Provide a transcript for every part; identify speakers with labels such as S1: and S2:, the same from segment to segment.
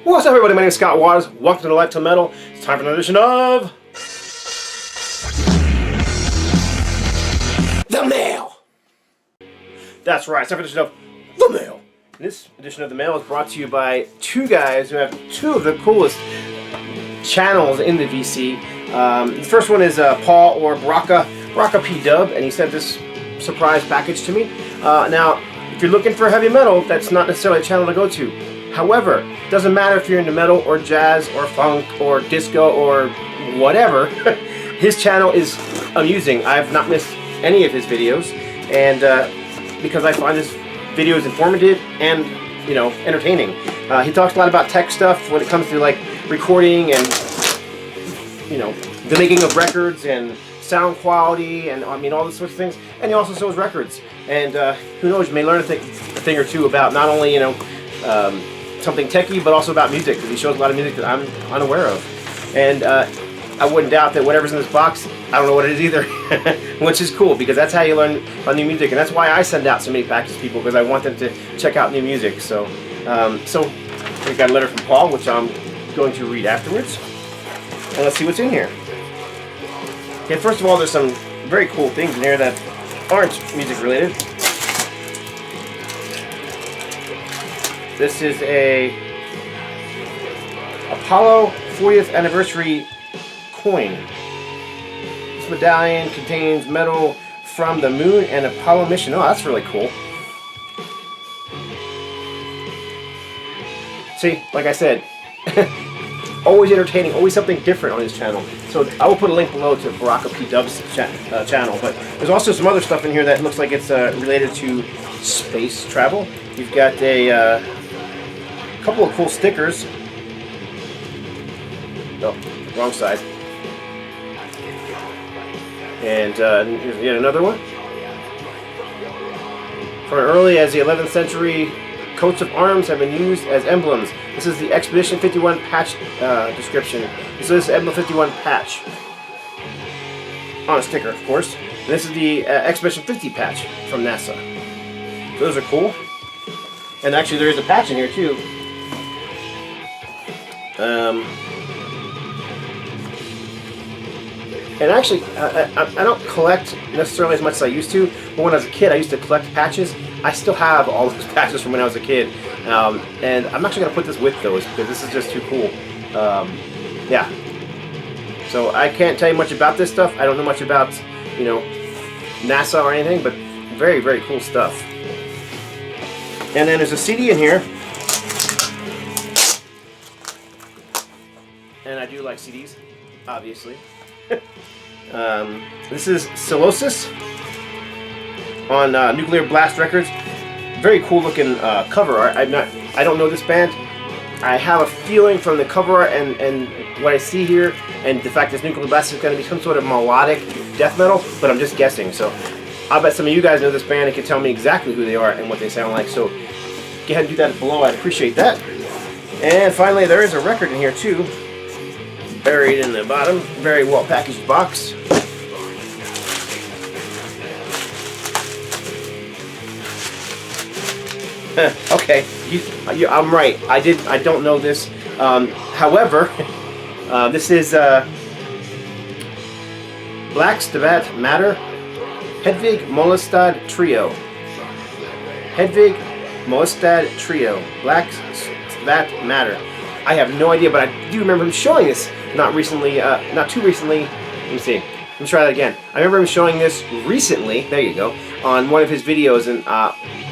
S1: What's up, everybody? My name is Scott Waters. Welcome to the Light to Metal. It's time for another edition of The Mail. That's right, it's time for an edition of The Mail. This edition of The Mail is brought to you by two guys who have two of the coolest channels in the VC. The first one is Paul, or BarakaPDub, and he sent this surprise package to me. Now, if you're looking for heavy metal, that's not necessarily a channel to go to. However, it doesn't matter if you're into metal or jazz or funk or disco or whatever. His channel is amusing. I've not missed any of his videos, and because I find his videos informative and, you know, entertaining. He talks a lot about tech stuff when it comes to like recording and, you know, the making of records and sound quality and, I mean, all those sorts of things. And he also shows records. And who knows, you may learn a thing or two about not only, you know, something techie, but also about music, because he shows a lot of music that I'm unaware of. And I wouldn't doubt that whatever's in this box, I don't know what it is either, which is cool, because that's how you learn about new music, and that's why I send out so many packages to people, because I want them to check out new music. So, we got a letter from Paul, which I'm going to read afterwards, and let's see what's in here. Okay, first of all, there's some very cool things in here that aren't music related. This is a Apollo 40th anniversary coin. This medallion contains metal from the moon and Apollo mission. Oh, that's really cool. See, like I said, always entertaining, always something different on his channel. So I will put a link below to BarakaPDub's channel. But there's also some other stuff in here that looks like it's related to space travel. You've got a couple of cool stickers. Oh, wrong side. And here's yet another one. From early as the 11th century, coats of arms have been used as emblems. This is the Expedition 51 patch description. So this is Emblem 51 patch. On a sticker, of course. And this is the Expedition 50 patch from NASA. So those are cool. And actually there is a patch in here too. And actually, I don't collect necessarily as much as I used to, but when I was a kid I used to collect patches. I still have all those patches from when I was a kid, and I'm actually going to put this with those because this is just too cool. Yeah. So I can't tell you much about this stuff. I don't know much about, you know, NASA or anything, but very, very cool stuff. And then there's a CD in here. And I do like CDs, obviously. This is Silosis on Nuclear Blast Records. Very cool looking cover art. I don't know this band. I have a feeling from the cover art and what I see here, and the fact that Nuclear Blast is going to be some sort of melodic death metal, but I'm just guessing. So I bet some of you guys know this band and can tell me exactly who they are and what they sound like. So go ahead and do that below. I'd appreciate that. And finally, there is a record in here too, buried in the bottom. Very well packaged box. Okay, I'm right. I don't know this. However, this is Black Stabat Matter Hedvig Molestad Trio. Hedvig Molestad Trio. Black Stabat Matter. I have no idea, but I do remember him showing this not too recently. Let me see. Let me try that again. I remember him showing this recently. There you go. On one of his videos, and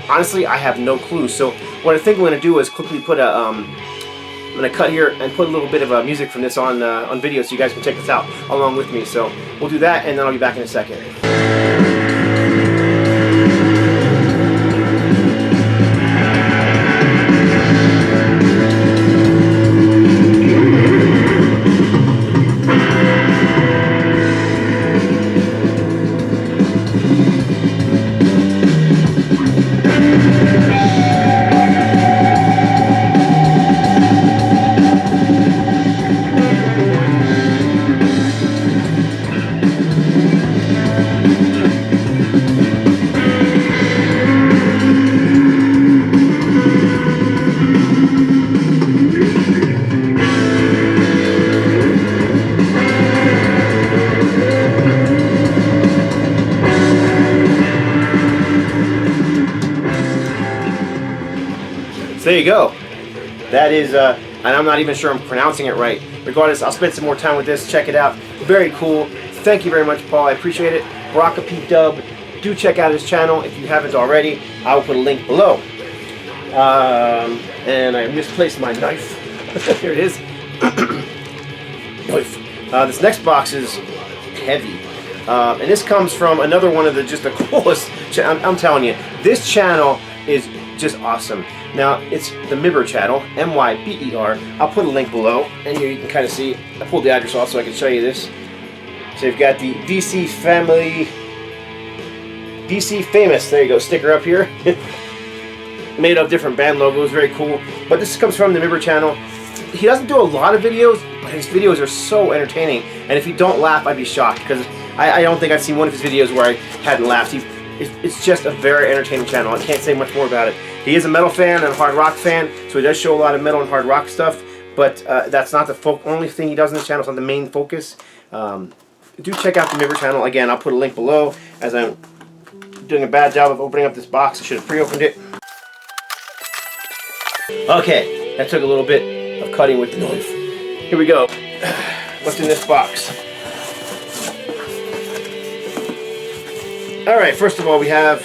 S1: honestly, I have no clue. So what I think I'm going to do is quickly put a, I'm going to cut here and put a little bit of music from this on video so you guys can check this out along with me. So we'll do that, and then I'll be back in a second. So there you go. That is, and I'm not even sure I'm pronouncing it right. Regardless, I'll spend some more time with this. Check it out. Very cool. Thank you very much, Paul. I appreciate it. BarakaPDub. Do check out his channel if you haven't already. I will put a link below. And I misplaced my knife. Here it is. Knife. This next box is heavy. And this comes from another one of the coolest. I'm telling you, this channel is just awesome. Now, it's the Myber channel, M-Y-B-E-R. I'll put a link below, and here you can kind of see. I pulled the address off so I can show you this. So you've got the DC Family, DC Famous, there you go, sticker up here. Made of different band logos, very cool. But this comes from the Myber channel. He doesn't do a lot of videos, but his videos are so entertaining. And if you don't laugh, I'd be shocked, because I don't think I've seen one of his videos where I hadn't laughed. It's just a very entertaining channel. I can't say much more about it. He is a metal fan and a hard rock fan, so he does show a lot of metal and hard rock stuff, but that's not the only thing he does in this channel. It's not the main focus. Do check out the Myber channel. Again, I'll put a link below, as I'm doing a bad job of opening up this box. I should have pre-opened it. Okay, that took a little bit of cutting with the knife. Here we go. What's in this box? Alright, first of all, we have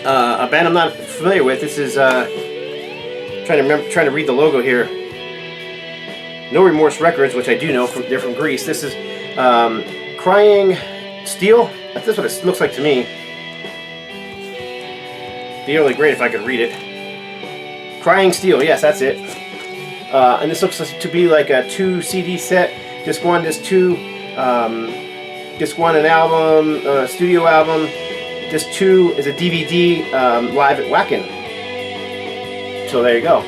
S1: a band I'm not familiar with. This is trying to read the logo here. No Remorse Records, which I do know they're from Greece. This is Crying Steel. That's what it looks like to me. Be really great if I could read it. Crying Steel, yes, that's it. And this looks to be like a 2 CD set. Disc 1, Disc 2. Disc 1 an album, studio album. Disc 2 is a DVD live at Wacken. So there you go.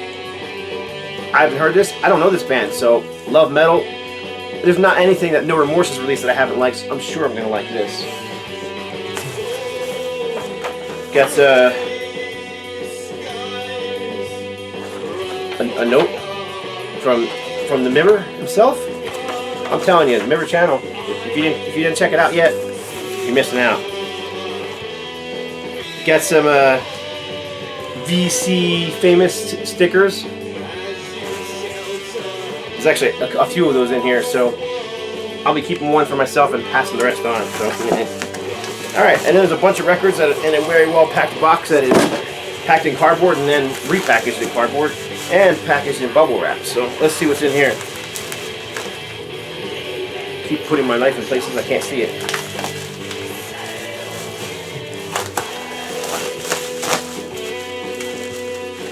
S1: I haven't heard this. I don't know this band, so love metal. There's not anything that No Remorse has released that I haven't liked, so I'm sure I'm going to like this. Gets a note from the Myber himself. I'm telling you, the Myber channel. If you didn't check it out yet, you're missing out. Got some VC Famous stickers. There's actually a few of those in here, so I'll be keeping one for myself and passing the rest on. So, alright, and then there's a bunch of records in a very well packed box that is packed in cardboard and then repackaged in cardboard and packaged in bubble wrap. So let's see what's in here. Keep putting my knife in places I can't see it.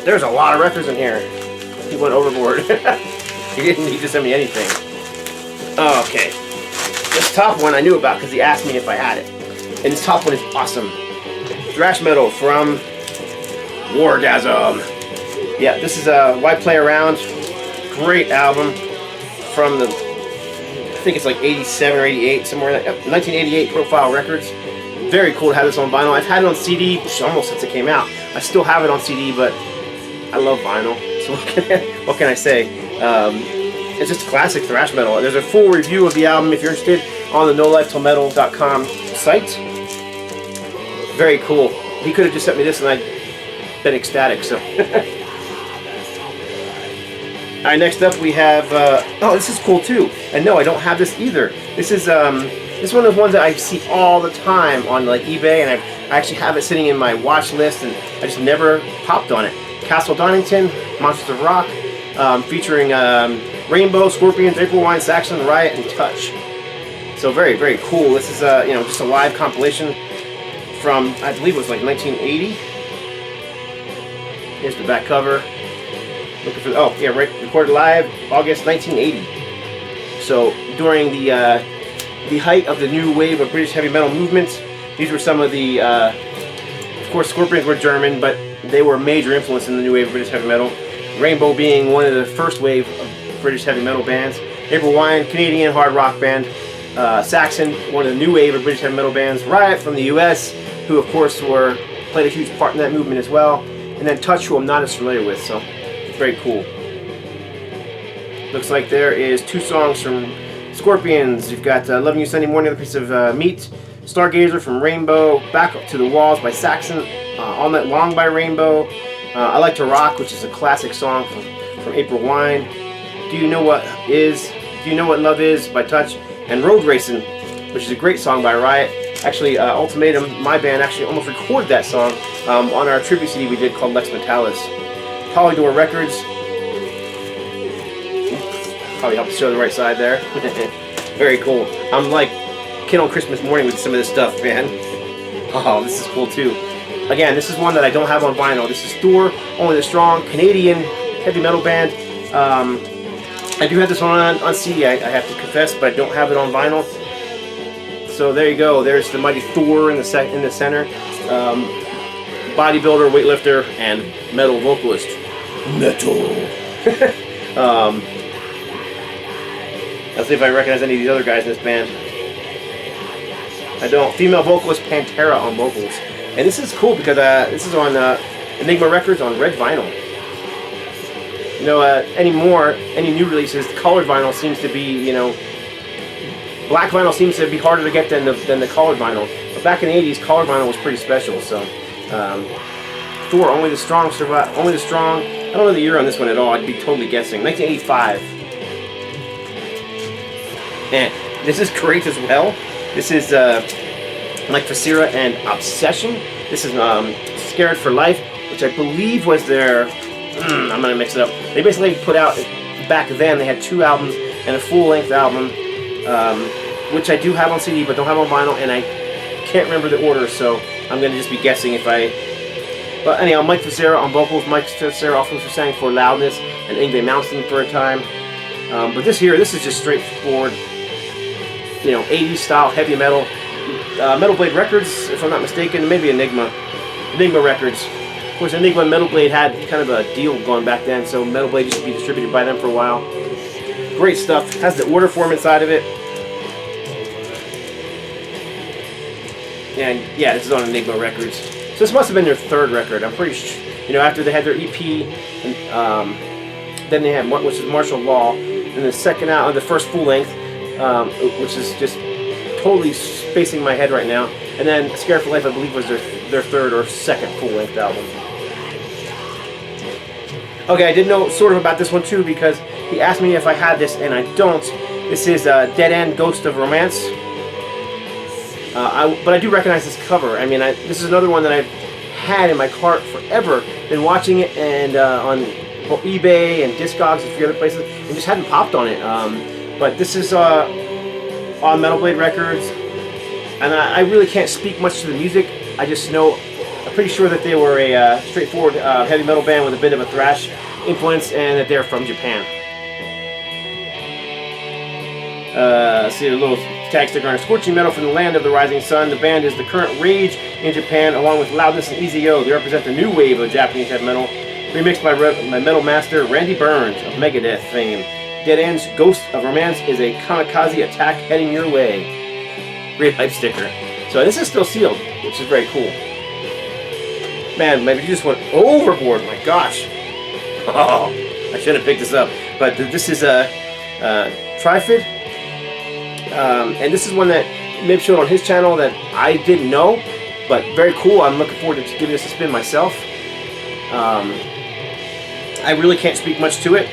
S1: There's a lot of records in here. He went overboard. He didn't need to send me anything. Okay. This top one I knew about because he asked me if I had it. And this top one is awesome. Thrash metal from Wargasm. Yeah, this is Why Play Around. Great album from the, I think it's like 87 or 88, somewhere like 1988 Profile Records. Very cool to have this on vinyl. I've had it on CD almost since it came out. I still have it on CD, but I love vinyl. So what can I say? It's just classic thrash metal. There's a full review of the album if you're interested on the NoLifeTillMetal.com site. Very cool. He could have just sent me this and I'd been ecstatic. So. Alright, next up we have, oh, this is cool too. And no, I don't have this either. This is one of the ones that I see all the time on like eBay, and I actually have it sitting in my watch list, and I just never popped on it. Castle Donington, Monsters of Rock, featuring Rainbow, Scorpions, April Wine, Saxon, Riot, and Touch. So very, very cool. This is just a live compilation from, I believe it was like 1980. Here's the back cover. Looking for, oh yeah, right, recorded live August 1980. So during the height of the new wave of British heavy metal movements, these were some of the, of course Scorpions were German, but they were a major influence in the new wave of British heavy metal. Rainbow being one of the first wave of British heavy metal bands. April Wine, Canadian hard rock band. Saxon, one of the new wave of British heavy metal bands. Riot from the US, who of course played a huge part in that movement as well. And then Touch, who I'm not as familiar with, so very cool. Looks like there is 2 songs from Scorpions. You've got Loving You Sunday Morning, a piece of meat. Stargazer from Rainbow, Back Up to the Walls by Saxon, All Night Long by Rainbow, I Like to Rock, which is a classic song from April Wine, Do You Know What Love Is by Touch, and Road Racing, which is a great song by Riot. Actually, Ultimatum, my band, actually almost recorded that song on our tribute CD we did called Lex Metalis. Polydor Records. Probably helped show the right side there. Very cool. I'm like kid on Christmas morning with some of this stuff, man. Oh, this is cool too. Again, this is one that I don't have on vinyl. This is Thor, Only the Strong, Canadian heavy metal band. I do have this one on CD, I have to confess, but I don't have it on vinyl. So there you go. There's the mighty Thor in the center. Bodybuilder, weightlifter, and metal vocalist. Metal. Let's see if I recognize any of these other guys in this band. I don't. Female vocalist Pantera on vocals. And this is cool because this is on Enigma Records on red vinyl. You know, anymore, any new releases, colored vinyl seems to be, you know, black vinyl seems to be harder to get than the colored vinyl. But back in the 80s, colored vinyl was pretty special. So, Thor, Only the Strong survived. Only the Strong. I don't know the year on this one at all. I'd be totally guessing. 1985. And this is great as well. This is Mike Facera and Obsession. This is Scared for Life, which I believe was their. I'm gonna mix it up. They basically put out back then. They had 2 albums and a full-length album, which I do have on CD, but don't have on vinyl, and I can't remember the order, so I'm gonna just be guessing if I. But anyhow, Mike Facera on vocals. Mike Facera also sang for Loudness and Yngwie Malmsteen for a time. But this is just straightforward, you know, 80s style heavy metal. Metal Blade Records, if I'm not mistaken, maybe Enigma Records. Of course, Enigma and Metal Blade had kind of a deal going back then, so Metal Blade used to be distributed by them for a while. Great stuff. Has the order form inside of it. And yeah, this is on Enigma Records. So this must have been their 3rd record. I'm pretty sure. You know, after they had their EP, and, then they had which is Martial Law, and the second out, the first full length, which is just totally spacing my head right now. And then Scared for Life, I believe, was their 3rd or 2nd full-length album. Okay, I did know sort of about this one too because he asked me if I had this, and I don't. This is Dead End Ghost of Romance. But I do recognize this cover. I mean, this is another one that I've had in my cart forever. Been watching it and on eBay and Discogs and a few other places, and just hadn't popped on it. But this is on Metal Blade Records, and I really can't speak much to the music. I just know, I'm pretty sure that they were a straightforward heavy metal band with a bit of a thrash influence, and that they're from Japan. See a little tag sticker on a Scorching Metal from the Land of the Rising Sun. The band is the current rage in Japan, along with Loudness and EZO. They represent the new wave of Japanese heavy metal, remixed by metal master Randy Burns of Megadeth fame. Dead End's Ghost of Romance is a kamikaze attack heading your way. Great hype sticker. So this is still sealed, which is very cool. Man, maybe you just went overboard. My gosh. Oh, I should have picked this up. But this is a Trifid. And this is one that Mib showed on his channel that I didn't know, but very cool. I'm looking forward to giving this a spin myself. I really can't speak much to it.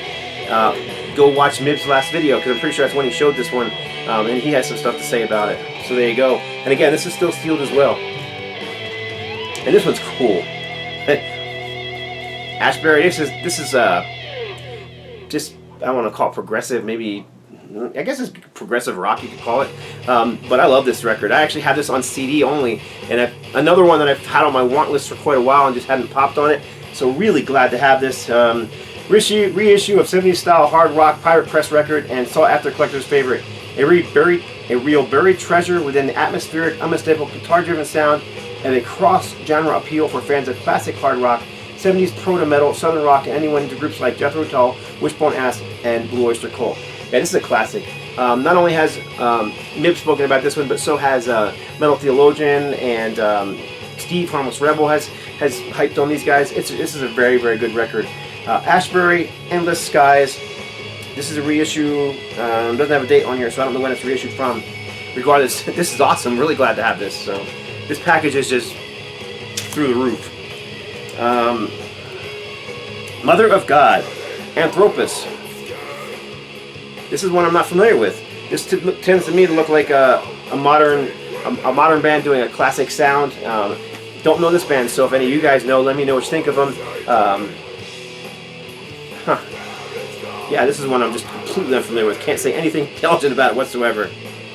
S1: Go watch Mib's last video because I'm pretty sure that's when he showed this one, and he has some stuff to say about it. So there you go. And again, this is still sealed as well. And this one's cool. Ashbury. This is just, I want to call it progressive, maybe. I guess it's progressive rock, you could call it. But I love this record. I actually have this on CD only, and another one that I've had on my want list for quite a while and just hadn't popped on it. So really glad to have this. Reissue of 70s style hard rock pirate press record and sought after collector's favorite. A real buried treasure within the atmospheric, unmistakable guitar-driven sound and a cross-genre appeal for fans of classic hard rock, 70s proto-metal, southern rock, and anyone into groups like Jethro Tull, Wishbone Ash, and Blue Oyster Cult. Yeah, this is a classic. Not only has Mib spoken about this one, but so has Metal Theologian, and Steve Harmless Rebel has hyped on these guys. This is a very, very good record. Ashbury, Endless Skies. This is a reissue. Doesn't have a date on here, so I don't know when it's reissued from. Regardless, this is awesome. Really glad to have this. So this package is just through the roof. Mother of God, Anthropos. This is one I'm not familiar with. This tends to me to look like a modern band doing a classic sound. Don't know this band, so if any of you guys know, let me know what you think of them. Yeah, this is one I'm just completely unfamiliar with. Can't say anything intelligent about it whatsoever.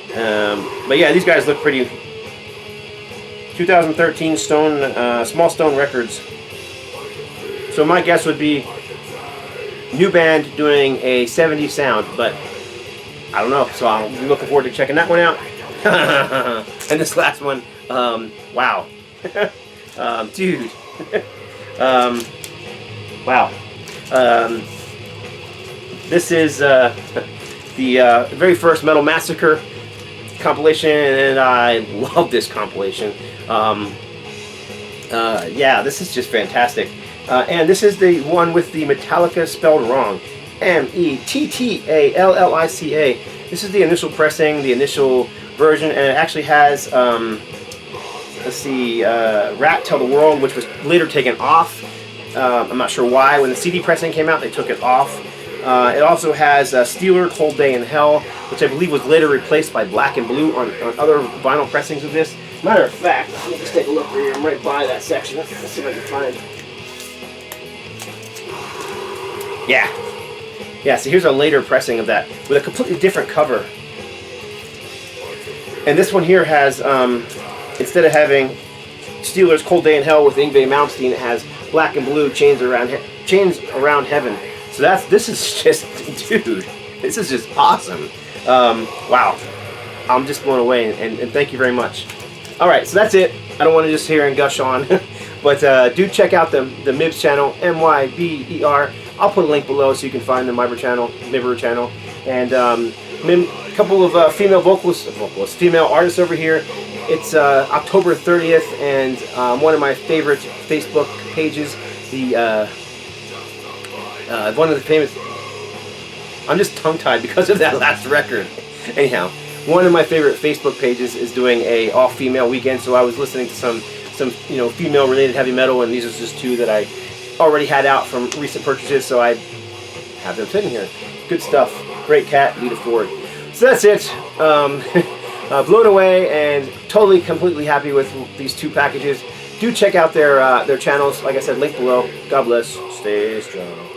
S1: But yeah, these guys look pretty. 2013 Small Stone Records. So my guess would be new band doing a 70s sound, but I don't know. So I'm looking forward to checking that one out. And this last one, wow, dude, wow. This is the very first Metal Massacre compilation, and I love this compilation. Yeah, this is just fantastic. And this is the one with the Metallica spelled wrong. Mettalica. This is the initial pressing, the initial version, and it actually has, let's see, Rat Tell the World, which was later taken off. I'm not sure why. When the CD pressing came out, they took it off. It also has Steeler, Cold Day in Hell, which I believe was later replaced by Black and Blue on other vinyl pressings of this. Matter of fact, let me just take a look right here. I'm right by that section. Let's see if I can find. Yeah. Yeah, so here's a later pressing of that with a completely different cover. And this one here has, instead of having Steelers' Cold Day in Hell with Yngwie Malmsteen, it has Black and Blue, Chains Around Heaven. So this is just, dude, this is just awesome. Wow. I'm just blown away, and thank you very much. Alright, so that's it. I don't want to just hear and gush on. But do check out the Mibs channel, MYBER. I'll put a link below so you can find the Myber channel, and a couple of female female artists over here. It's October 30th, and one of my favorite Facebook pages, one of the famous. I'm just tongue-tied because of that last record. Anyhow, one of my favorite Facebook pages is doing a all-female weekend, so I was listening to some female-related heavy metal, and these are just two that I already had out from recent purchases, so I have them sitting here. Good stuff. Great cat. Lead it forward. So that's it. Blown away and totally, completely happy with these two packages. Do check out their channels. Like I said, link below. God bless. Stay strong.